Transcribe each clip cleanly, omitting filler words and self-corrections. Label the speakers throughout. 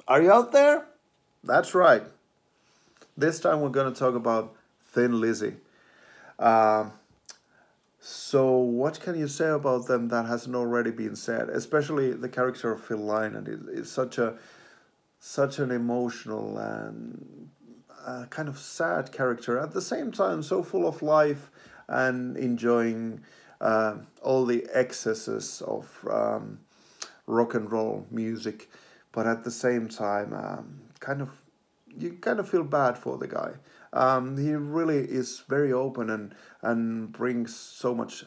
Speaker 1: Are you out there? That's right. This time we're going to talk about Thin Lizzy. Uh, so what can you say about them that hasn't already been said? Especially the character of Phil Lynott is such an emotional and kind of sad character. At the same time, so full of life and enjoying all the excesses of rock and roll music, but at the same time, you kind of feel bad for the guy. He really is very open and brings so much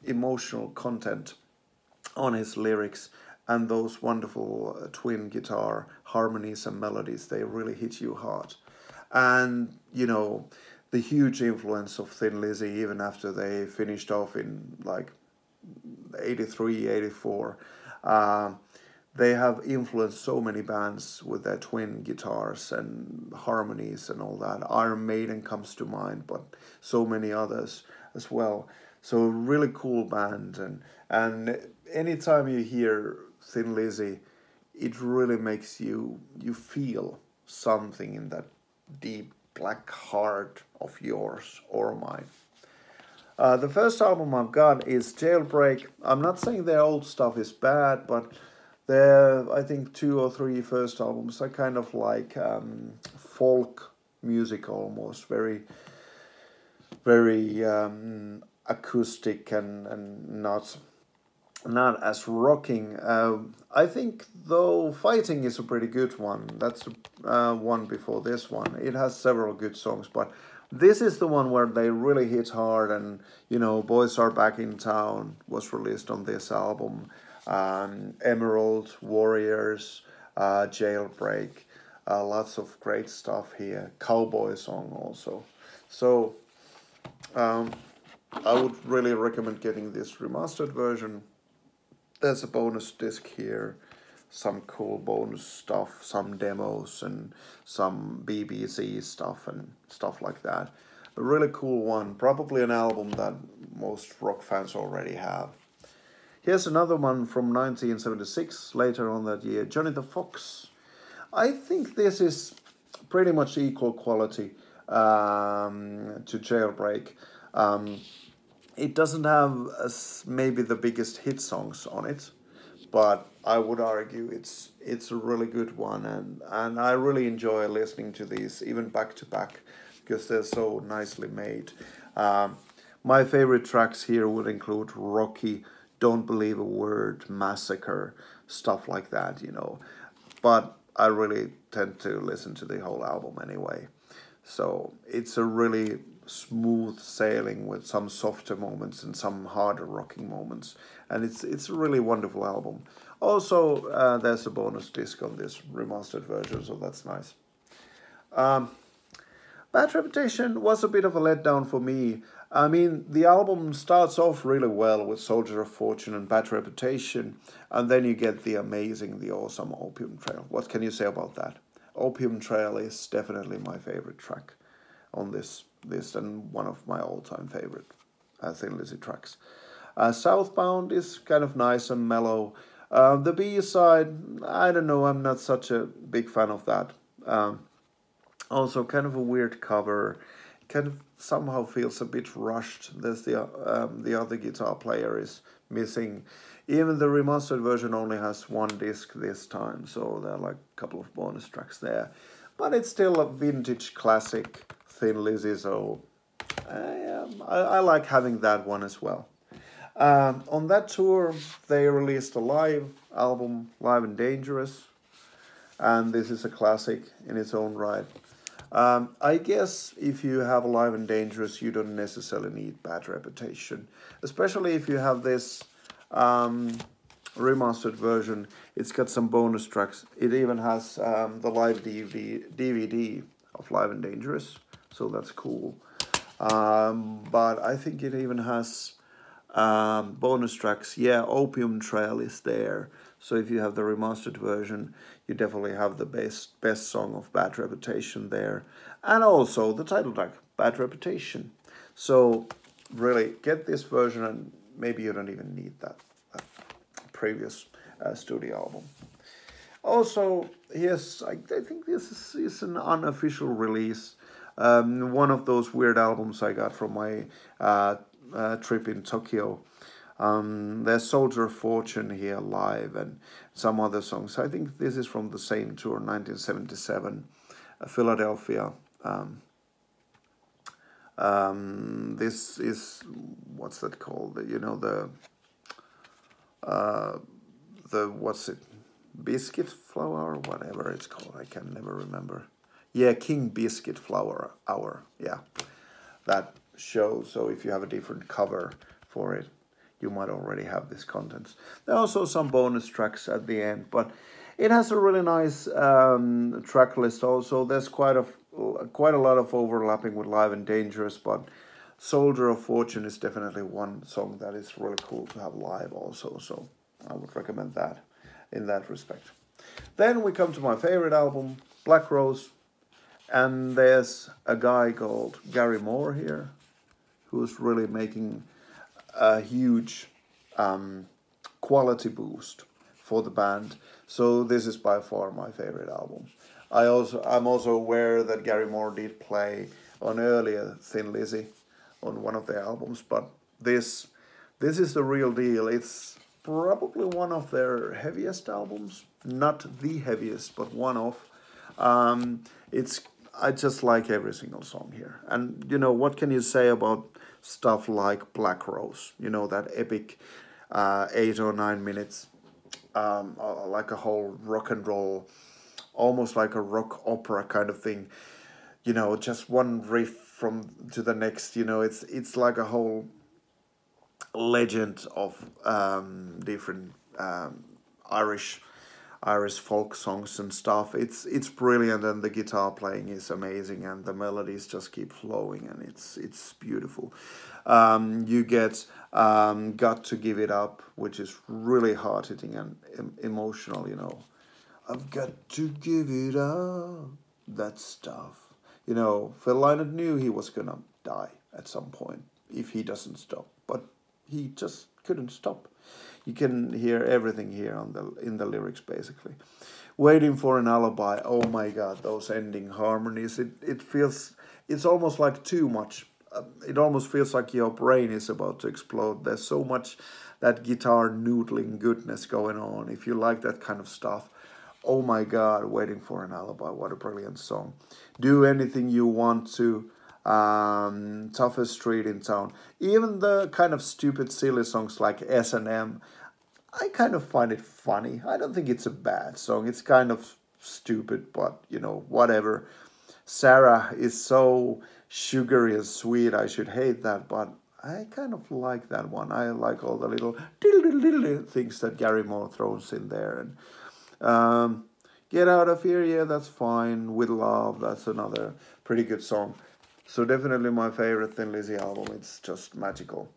Speaker 1: emotional content on his lyrics, and those wonderful twin guitar harmonies and melodies, they really hit you hard. And the huge influence of Thin Lizzy, even after they finished off in like 83, 84. Uh, they have influenced so many bands with their twin guitars and harmonies and all that. Iron Maiden comes to mind, but so many others as well. So really cool band, and anytime you hear Thin Lizzy, it really makes you feel something in that deep black heart of yours or mine. The first album I've got is Jailbreak. I'm not saying their old stuff is bad, but their, I think, two or three first albums are kind of like folk music almost, very acoustic and not as rocking. I think though Fighting is a pretty good one. That's one before this one. It has several good songs, but this is the one where they really hit hard. And Boys Are Back in Town was released on this album. Emerald, Warriors, Jailbreak, lots of great stuff here. Cowboy song also. So I would really recommend getting this remastered version. There's a bonus disc here, some cool bonus stuff, some demos and some BBC stuff and stuff like that. A really cool one, probably an album that most rock fans already have. Here's another one from 1976, later on that year, Johnny the Fox. I think this is pretty much equal quality to Jailbreak. It doesn't have maybe the biggest hit songs on it, but I would argue it's a really good one, and I really enjoy listening to these even back to back because they're so nicely made. My favorite tracks here would include Rocky, Don't Believe a Word, Massacre, stuff like that, But I really tend to listen to the whole album anyway. So it's a really smooth sailing with some softer moments and some harder rocking moments, and it's a really wonderful album. Also, there's a bonus disc on this remastered version, so that's nice. Bad Reputation was a bit of a letdown for me. I mean, the album starts off really well with Soldier of Fortune and Bad Reputation, and then you get the amazing, the awesome Opium Trail. What can you say about that? Opium Trail is definitely my favorite track on this list and one of my all-time favorite Thin Lizzy tracks. Southbound is kind of nice and mellow. The B-side, I don't know, I'm not such a big fan of that. Also, kind of a weird cover. Kind of somehow feels a bit rushed. There's the other guitar player is missing. Even the remastered version only has one disc this time, so there are like a couple of bonus tracks there. But it's still a vintage classic Thin Lizzy, so I like having that one as well. On that tour, they released a live album, Live and Dangerous, and this is a classic in its own right. I guess if you have Live and Dangerous, you don't necessarily need Bad Reputation, especially if you have this remastered version. It's got some bonus tracks. It even has the live DVD of Live and Dangerous, so that's cool. But I think it even has bonus tracks. Yeah, Opium Trail is there. So if you have the remastered version, you definitely have the best song of Bad Reputation there. And also the title track, Bad Reputation. So really get this version, and maybe you don't even need that previous studio album. Also, yes, I think is an unofficial release. One of those weird albums I got from my trip in Tokyo. There's Soldier of Fortune here live and some other songs. I think this is from the same tour, 1977, Philadelphia. This is, what's that called? You know, what's it? Biscuit Flower or whatever it's called. I can never remember. Yeah, King Biscuit Flower Hour. Yeah, that show. So if you have a different cover for it, you might already have this contents. There are also some bonus tracks at the end, but it has a really nice track list. Also, there's quite a lot of overlapping with Live and Dangerous, but Soldier of Fortune is definitely one song that is really cool to have live also. So I would recommend that in that respect. Then we come to my favorite album, Black Rose, and there's a guy called Gary Moore here, who's really making a huge quality boost for the band. So this is by far my favorite album. I'm also aware that Gary Moore did play on earlier Thin Lizzy on one of their albums, but this is the real deal. It's probably one of their heaviest albums, not the heaviest, but one of. I just like every single song here, and you know what can you say about stuff like Black Rose? You know, that epic 8 or 9 minutes, like a whole rock and roll, almost like a rock opera kind of thing. You know, just one riff from to the next. You know, it's like a whole legend of different Irish folk songs and stuff. It's brilliant, and the guitar playing is amazing, and the melodies just keep flowing, and it's beautiful. You get Got to Give It Up, which is really hard hitting and emotional. You know, I've got to give it up, that stuff. You know, Phil Lynott knew he was gonna die at some point if he doesn't stop, but he just couldn't stop. You can hear everything here in the lyrics basically. Waiting for an Alibi. Oh my God, those ending harmonies. It's almost like too much. It almost feels like your brain is about to explode. There's so much that guitar noodling goodness going on. If you like that kind of stuff, oh my God, Waiting for an Alibi. What a brilliant song. Do Anything You Want To. Toughest Street in Town. Even the kind of stupid silly songs like S&M, I kind of find it funny. I don't think it's a bad song. It's kind of stupid, but you know, whatever. Sarah is so sugary and sweet. I should hate that, but I kind of like that one. I like all the little things that Gary Moore throws in there. And Get Out of Here, yeah, that's fine. With Love, that's another pretty good song. So definitely my favorite Thin Lizzy album. It's just magical.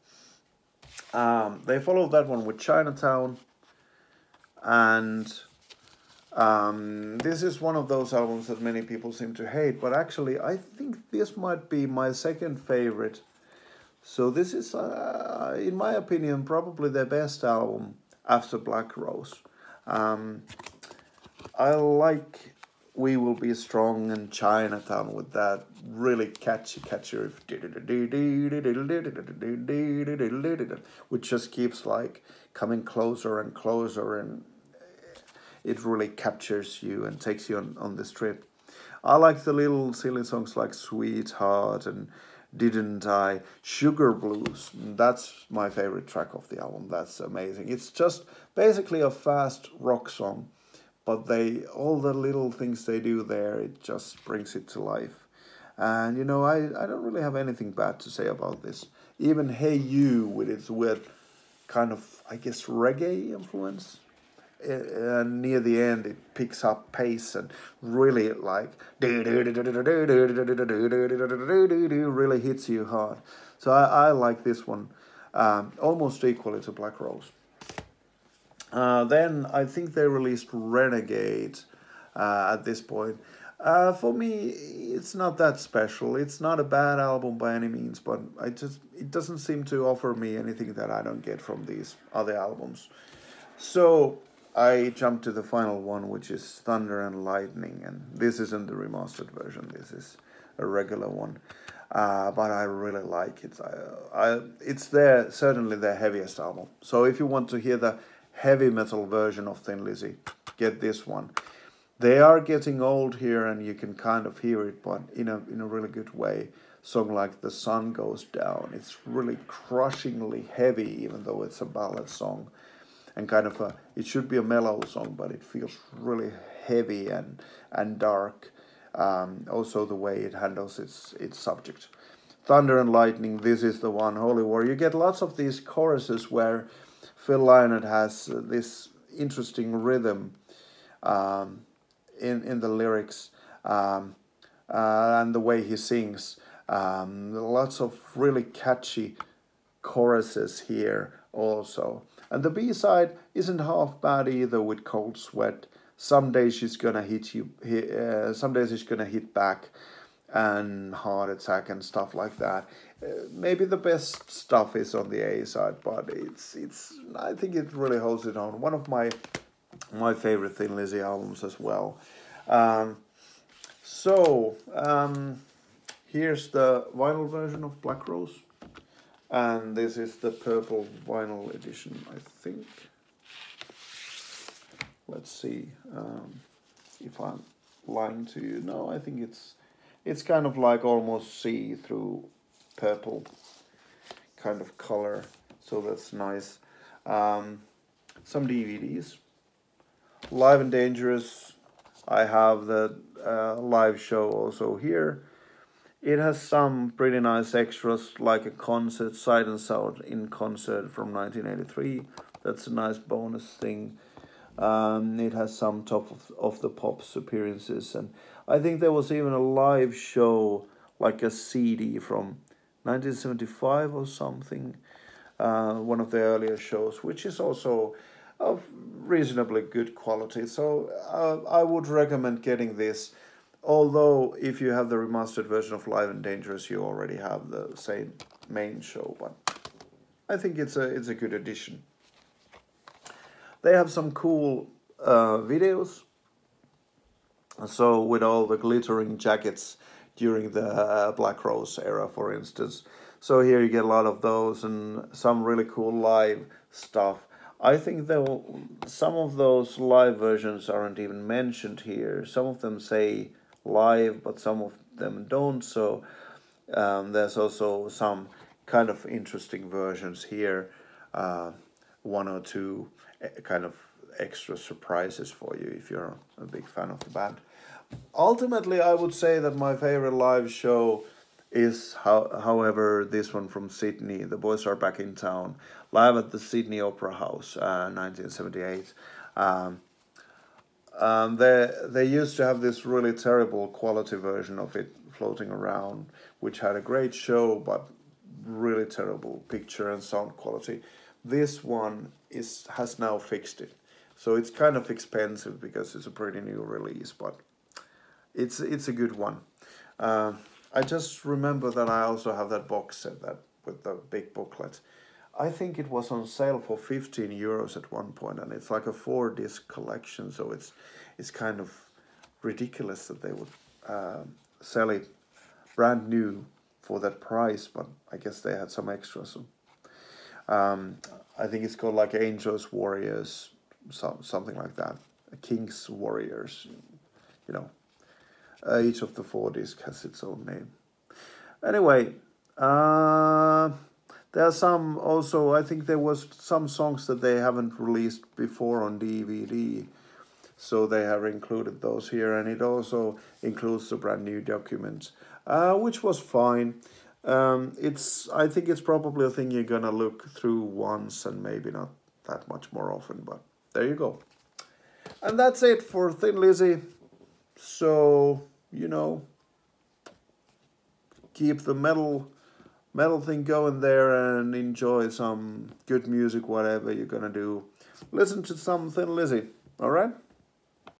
Speaker 1: They followed that one with Chinatown. And this is one of those albums that many people seem to hate. But actually, I think this might be my second favorite. So this is, in my opinion, probably the best album after Black Rose. I like We Will Be Strong and Chinatown with that really catchy riff, which just keeps like coming closer and closer, and it really captures you and takes you on this trip. I like the little silly songs like Sweetheart and Didn't I, Sugar Blues. That's my favorite track of the album. That's amazing. It's just basically a fast rock song, but all the little things they do there, it just brings it to life. And you know, I don't really have anything bad to say about this. Even Hey You, with its weird kind of, I guess, reggae influence, and near the end it picks up pace and really like really hits you hard. So I like this one almost equally to Black Rose. Then I think they released Renegade at this point. For me, it's not that special. It's not a bad album by any means, but it doesn't seem to offer me anything that I don't get from these other albums. So I jumped to the final one, which is Thunder and Lightning, and this isn't the remastered version. This is a regular one, but I really like it. It's certainly their heaviest album. So if you want to hear the heavy metal version of Thin Lizzy, get this one. They are getting old here, and you can kind of hear it, but in a really good way. Song like The Sun Goes Down, it's really crushingly heavy, even though it's a ballad song. And kind of it should be a mellow song, but it feels really heavy and dark. Also the way it handles its subject. Thunder and Lightning, this is the one. Holy War. You get lots of these choruses where Phil Lynott has this interesting rhythm in the lyrics and the way he sings. Lots of really catchy choruses here also. And the B-side isn't half bad either with Cold Sweat. Some days she's gonna hit you. Some days she's gonna hit back, and Heart Attack and stuff like that. Maybe the best stuff is on the A-side, but it's. I think it really holds it on. One of my favorite Thin Lizzy albums as well. Here's the vinyl version of Black Rose. And this is the purple vinyl edition, I think. Let's see if I'm lying to you. No, I think it's kind of like almost see-through purple kind of color. So that's nice. Some DVDs. Live and Dangerous. I have the live show also here. It has some pretty nice extras, like a concert, Sight and Sound in concert from 1983. That's a nice bonus thing. It has some Top of the Pops appearances, and I think there was even a live show, like a CD from 1975 or something. One of the earlier shows, which is also of reasonably good quality. So I would recommend getting this. Although, if you have the remastered version of Live and Dangerous, you already have the same main show, but I think it's a good addition. They have some cool videos. So, with all the glittering jackets during the Black Rose era, for instance. So here you get a lot of those and some really cool live stuff. I think though some of those live versions aren't even mentioned here. Some of them say live, but some of them don't. So there's also some kind of interesting versions here. One or two kind of extra surprises for you if you're a big fan of the band. Ultimately, I would say that my favorite live show is, however, this one from Sydney. The Boys Are Back in Town, live at the Sydney Opera House, 1978. They used to have this really terrible quality version of it floating around, which had a great show, but really terrible picture and sound quality. This one has now fixed it. So it's kind of expensive because it's a pretty new release, but it's a good one. I just remember that I also have that box set with the big booklet. I think it was on sale for 15 euros at one point, and it's like a 4-disc collection, so it's kind of ridiculous that they would sell it brand new for that price, but I guess they had some extras. I think it's called like Angels Warriors, something like that. King's Warriors, you know. Each of the 4 discs has its own name. Anyway, there are some also, I think there was some songs that they haven't released before on DVD. So they have included those here, and it also includes the brand new document, which was fine. I think it's probably a thing you're gonna look through once and maybe not that much more often, but there you go. And that's it for Thin Lizzy. So, you know, keep the metal thing going there and enjoy some good music, whatever you're gonna do. Listen to some Thin Lizzy, alright?